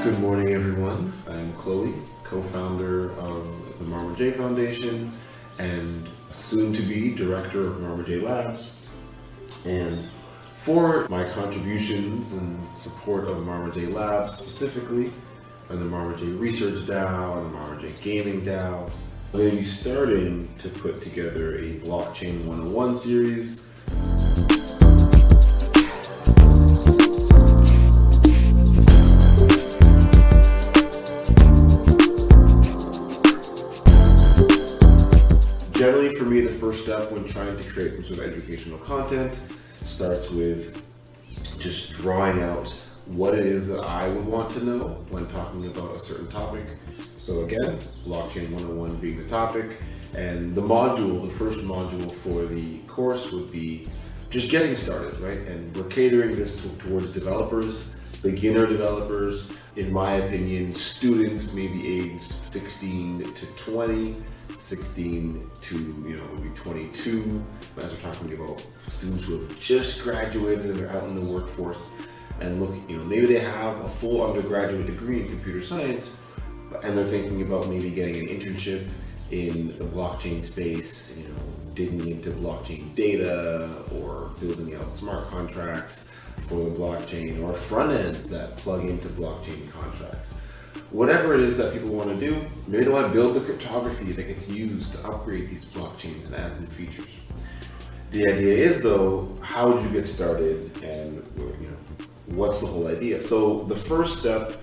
Good morning, everyone. I'm Chloe, co-founder of the Marmer J Foundation and soon to be director of Marmer J Labs. And for my contributions and support of Marmer J Labs specifically, and the Marmer J Research DAO and the Marmer J Gaming DAO, I'm going to be starting to put together a Blockchain 101 series. Generally, for me, the first step when trying to create some sort of educational content starts with just drawing out what it is that I would want to know when talking about a certain topic. So again, Blockchain 101 being the topic, and the first module for the course would be just getting started, right? And we're catering this towards developers, beginner developers, in my opinion, students maybe aged 16 to 20, 16 to maybe 22, as we're talking about students who have just graduated and they're out in the workforce. And look, maybe they have a full undergraduate degree in computer science, and they're thinking about maybe getting an internship in the blockchain space, digging into blockchain data or building out smart contracts for the blockchain or front ends that plug into blockchain contracts. Whatever it is that people want to do, maybe they want to build the cryptography that gets used to upgrade these blockchains and add new features. The idea is, though, how would you get started, and what's the whole idea? So the first step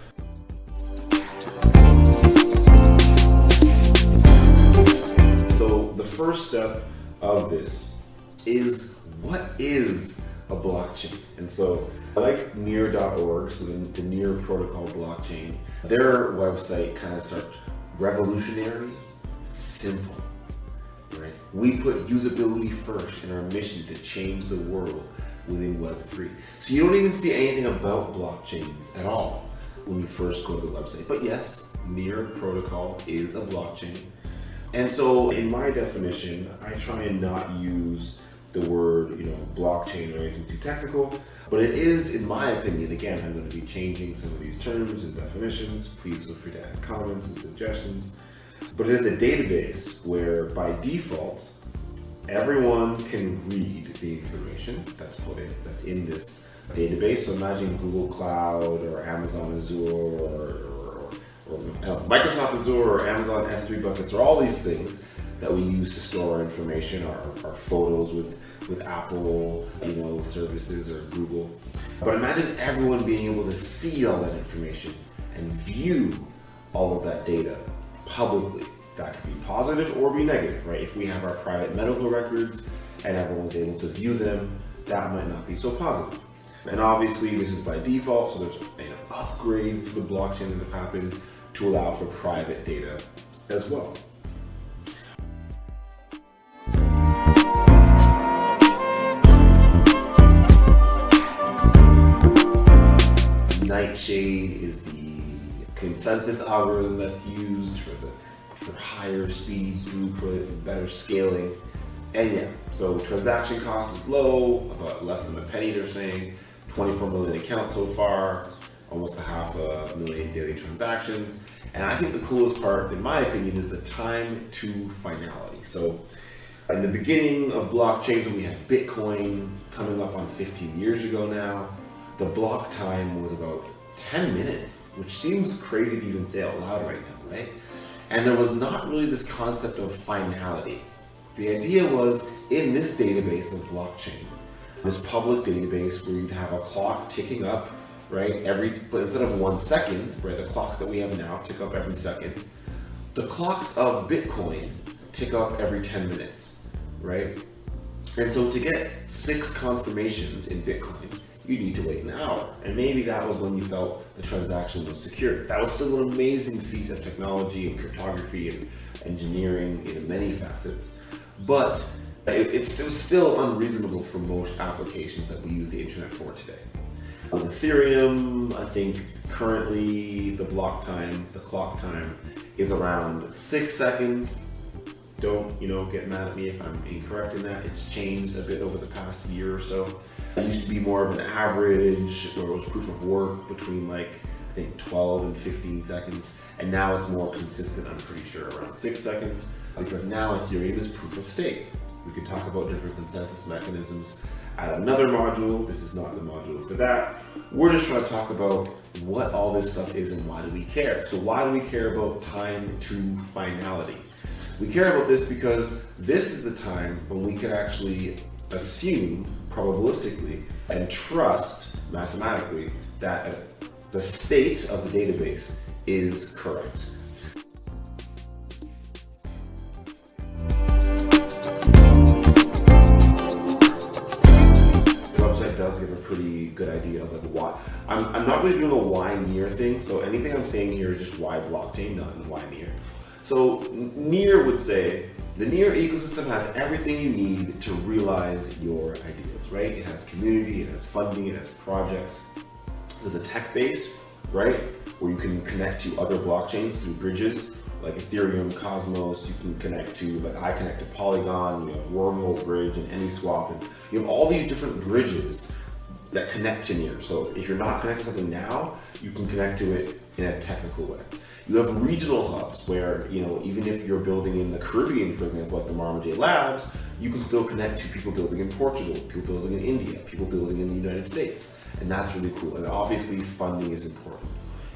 of this is, what is a blockchain? And so I like near.org, so the Near Protocol blockchain. Their website kind of starts revolutionary, simple, right? We put usability first in our mission to change the world within Web3. So you don't even see anything about blockchains at all when you first go to the website. But yes, Near Protocol is a blockchain. And so in my definition, I try and not use the word, blockchain or anything too technical, but it is, in my opinion, again, I'm going to be changing some of these terms and definitions. Please feel free to add comments and suggestions. But it is a database where, by default, everyone can read the information that's that's in this database. So imagine Google Cloud or Amazon Azure or Microsoft Azure or Amazon S3 buckets, or all these things that we use to store our information, our photos with Apple, services, or Google. But imagine everyone being able to see all that information and view all of that data publicly. That could be positive or be negative, right? If we have our private medical records and everyone's able to view them, that might not be so positive. And obviously this is by default, so there's upgrades to the blockchain that have happened to allow for private data as well. Nightshade is the consensus algorithm that's used for higher speed throughput and better scaling. And so transaction cost is low, about less than a penny, they're saying. 24 million accounts so far, almost 500,000 daily transactions. And I think the coolest part, in my opinion, is the time to finality. So in the beginning of blockchains, when we had Bitcoin coming up on 15 years ago now, the block time was about 10 minutes, which seems crazy to even say out loud right now, right? And there was not really this concept of finality. The idea was, in this database of blockchain, this public database where you'd have a clock ticking up, right? But instead of 1 second, right, the clocks that we have now tick up every second. The clocks of Bitcoin tick up every 10 minutes, right? And so to get 6 confirmations in Bitcoin, you need to wait an hour. And maybe that was when you felt the transaction was secure. That was still an amazing feat of technology and cryptography and engineering in many facets. But it was still unreasonable for most applications that we use the internet for today. With Ethereum, I think currently the clock time is around 6 seconds. Don't, get mad at me if I'm incorrect in that. It's changed a bit over the past year or so. It used to be more of an average, where it was proof of work between think 12 and 15 seconds. And now it's more consistent, I'm pretty sure, around 6 seconds, because now Ethereum is proof of stake. We can talk about different consensus mechanisms at another module. This is not the module for that. We're just trying to talk about what all this stuff is and why do we care. So why do we care about time to finality? We care about this because this is the time when we can actually assume probabilistically and trust mathematically that the state of the database is correct. The website does give a pretty good idea of like why. I'm not really doing a why near thing, so anything I'm saying here is just why blockchain, not why near. So Near would say, the Near ecosystem has everything you need to realize your ideas, right? It has community, it has funding, it has projects. There's a tech base, right? Where you can connect to other blockchains through bridges, like Ethereum, Cosmos. You can connect to, like I connect to Polygon, you have Wormhole Bridge and AnySwap. And you have all these different bridges that connect to Near. So if you're not connected to something now, you can connect to it in a technical way. You have regional hubs where, even if you're building in the Caribbean, for example, like the Marmaday Labs, you can still connect to people building in Portugal, people building in India, people building in the United States. And that's really cool. And obviously funding is important.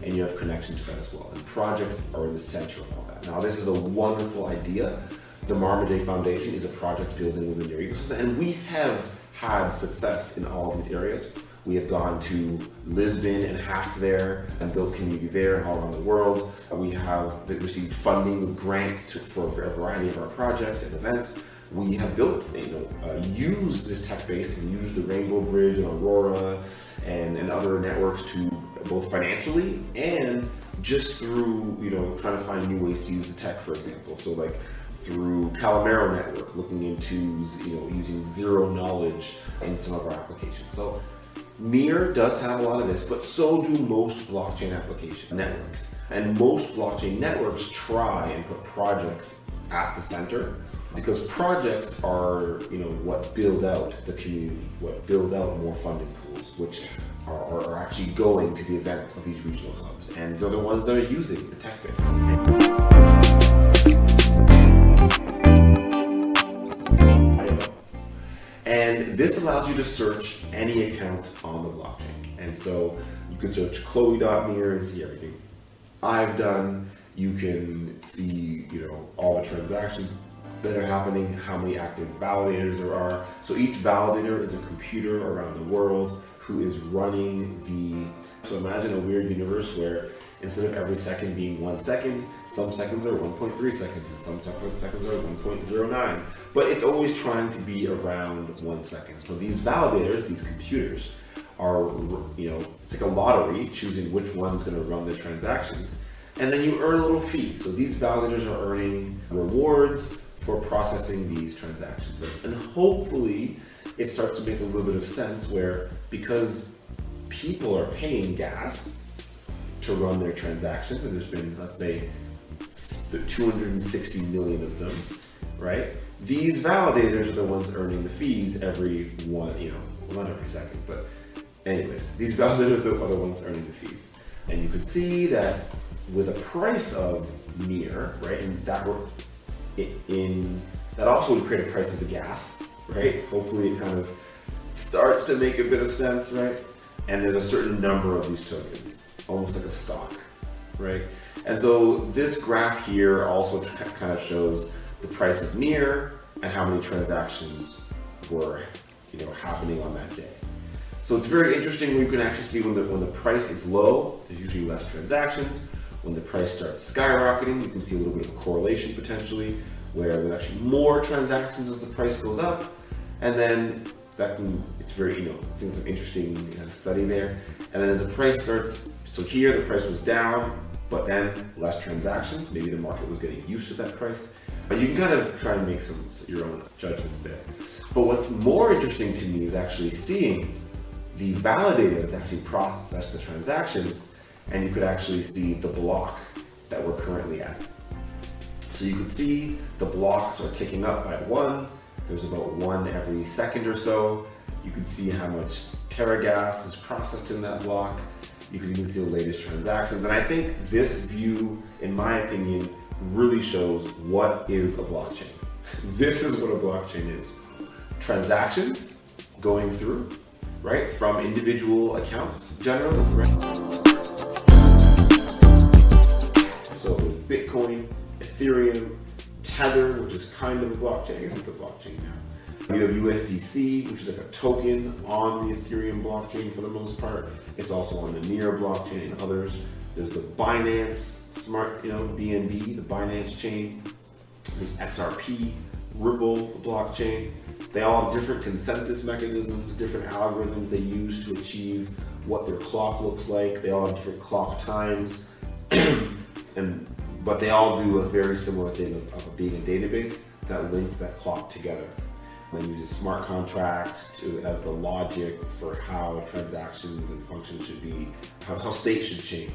And you have connection to that as well. And projects are in the center of all that. Now, this is a wonderful idea. The Marmaday Foundation is a project building within your ecosystem. And we have had success in all of these areas. We have gone to Lisbon and hacked there and built community there and all around the world. We have received funding with grants for a variety of our projects and events. We have built, used this tech base and used the Rainbow Bridge and Aurora and other networks to both financially and just through, trying to find new ways to use the tech, for example. So like through Calamero Network, looking into, using zero knowledge in some of our applications. So Near does have a lot of this, but so do most blockchain application networks. And most blockchain networks try and put projects at the center because projects are, what build out the community, what build out more funding pools, which are actually going to the events of these regional hubs. And they're the ones that are using the tech base. And this allows you to search any account on the blockchain. And so you can search Chloe.near and see everything I've done. You can see, all the transactions that are happening, how many active validators there are. So each validator is a computer around the world who is running so imagine a weird universe where instead of every second being 1 second, some seconds are 1.3 seconds and some seconds are 1.09. But it's always trying to be around 1 second. So these validators, these computers, are, it's like a lottery, choosing which one's going to run the transactions. And then you earn a little fee. So these validators are earning rewards for processing these transactions. And hopefully it starts to make a little bit of sense where, because people are paying gas to run their transactions, and there's been, let's say, 260 million of them, right? These validators are the ones earning the fees every one, well, not every second, but anyways, these validators are the ones earning the fees. And you could see that with a price of Near, right, and that also would create a price of the gas, right? Hopefully it kind of starts to make a bit of sense, right? And there's a certain number of these tokens, almost like a stock, right? And so this graph here also kind of shows the price of Near and how many transactions were, happening on that day. So it's very interesting when you can actually see when the price is low, there's usually less transactions. When the price starts skyrocketing, you can see a little bit of a correlation potentially, where there's actually more transactions as the price goes up, and then it's very, I think some interesting study there. And then as the price starts, so here the price was down, but then less transactions, maybe the market was getting used to that price. But you can kind of try and make your own judgments there. But what's more interesting to me is actually seeing the validator that actually processed the transactions, and you could actually see the block that we're currently at. So you can see the blocks are ticking up by 1. There's about 1 every second or so. You can see how much TeraGas is processed in that block. You can even see the latest transactions. And I think this view, in my opinion, really shows what is a blockchain. This is what a blockchain is. Transactions going through, right, from individual accounts generally, right? So with Bitcoin, Ethereum, Tether, which is kind of a blockchain. I guess it's a blockchain now. You have USDC, which is like a token on the Ethereum blockchain for the most part. It's also on the Near blockchain and others. There's the Binance Smart, BNB, the Binance chain. There's XRP, Ripple, the blockchain. They all have different consensus mechanisms, different algorithms they use to achieve what their clock looks like. They all have different clock times, but they all do a very similar thing of being a database that links that clock together. And uses smart contracts as the logic for how transactions and functions should be, how state should change.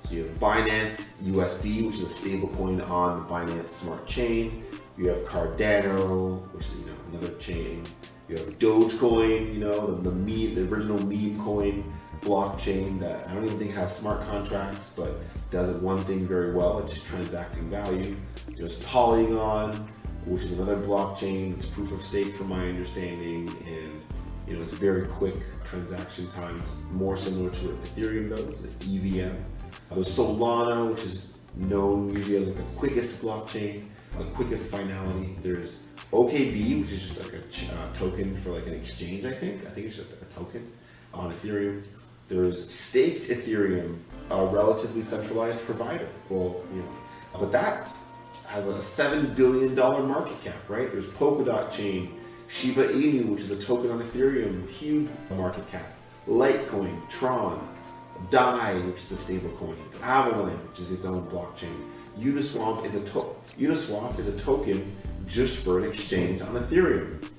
So you have Binance USD, which is a stable coin on the Binance Smart Chain. You have Cardano, which is another chain. You have Dogecoin, the original meme coin blockchain that I don't even think has smart contracts, but does one thing very well. It's just transacting value. There's Polygon, which is another blockchain. It's proof of stake from my understanding, and it's very quick transaction times, more similar to Ethereum though. It's an EVM. There's Solana, which is known usually as like the quickest blockchain, the quickest finality. There's OKB, which is just like a token for like an exchange, I think. it's just a token on Ethereum. There's staked Ethereum, a relatively centralized provider. But that has a $7 billion market cap, right? There's Polkadot chain, Shiba Inu, which is a token on Ethereum, huge market cap. Litecoin, Tron, DAI, which is a stable coin, Avalanche, which is its own blockchain. Uniswap is a token just for an exchange on Ethereum.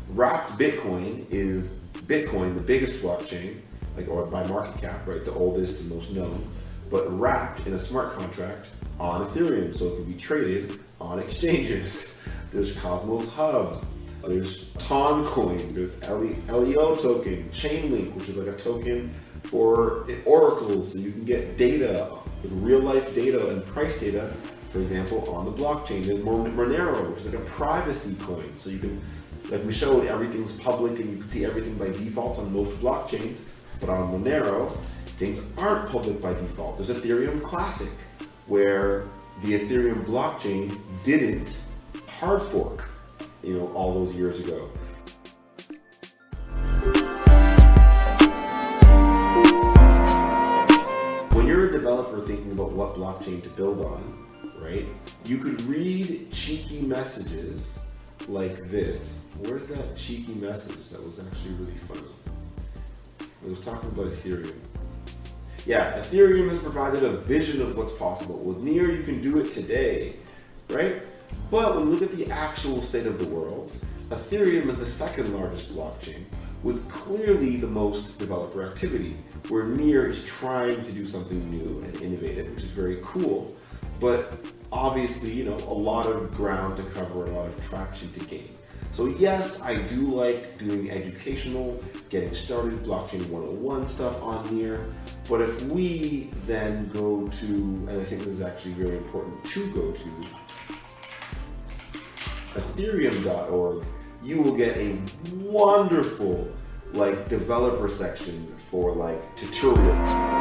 Wrapped Bitcoin is Bitcoin, the biggest blockchain, or by market cap, right? The oldest and most known, but wrapped in a smart contract on Ethereum, so it can be traded on exchanges. There's Cosmos Hub, there's Toncoin, there's LEO token, Chainlink, which is like a token for oracles, so you can get data, real life data and price data, for example, on the blockchain. There's Monero, which is like a privacy coin, so you can, like we showed, everything's public and you can see everything by default on most blockchains, but on Monero, things aren't public by default. There's Ethereum Classic, where the Ethereum blockchain didn't hard fork, all those years ago. When you're a developer thinking about what blockchain to build on, right, you could read cheeky messages like this. Where's that cheeky message that was actually really funny? It was talking about Ethereum. Yeah, Ethereum has provided a vision of what's possible. With Near, you can do it today, right? But when you look at the actual state of the world, Ethereum is the second largest blockchain with clearly the most developer activity, where Near is trying to do something new and innovative, which is very cool, but obviously, a lot of ground to cover, a lot of traction to gain. So yes, I do like doing educational, getting started, blockchain 101 stuff on Near, but if we then go to, and I think this is actually very important to go to, ethereum.org, you will get a wonderful developer section for tutorials.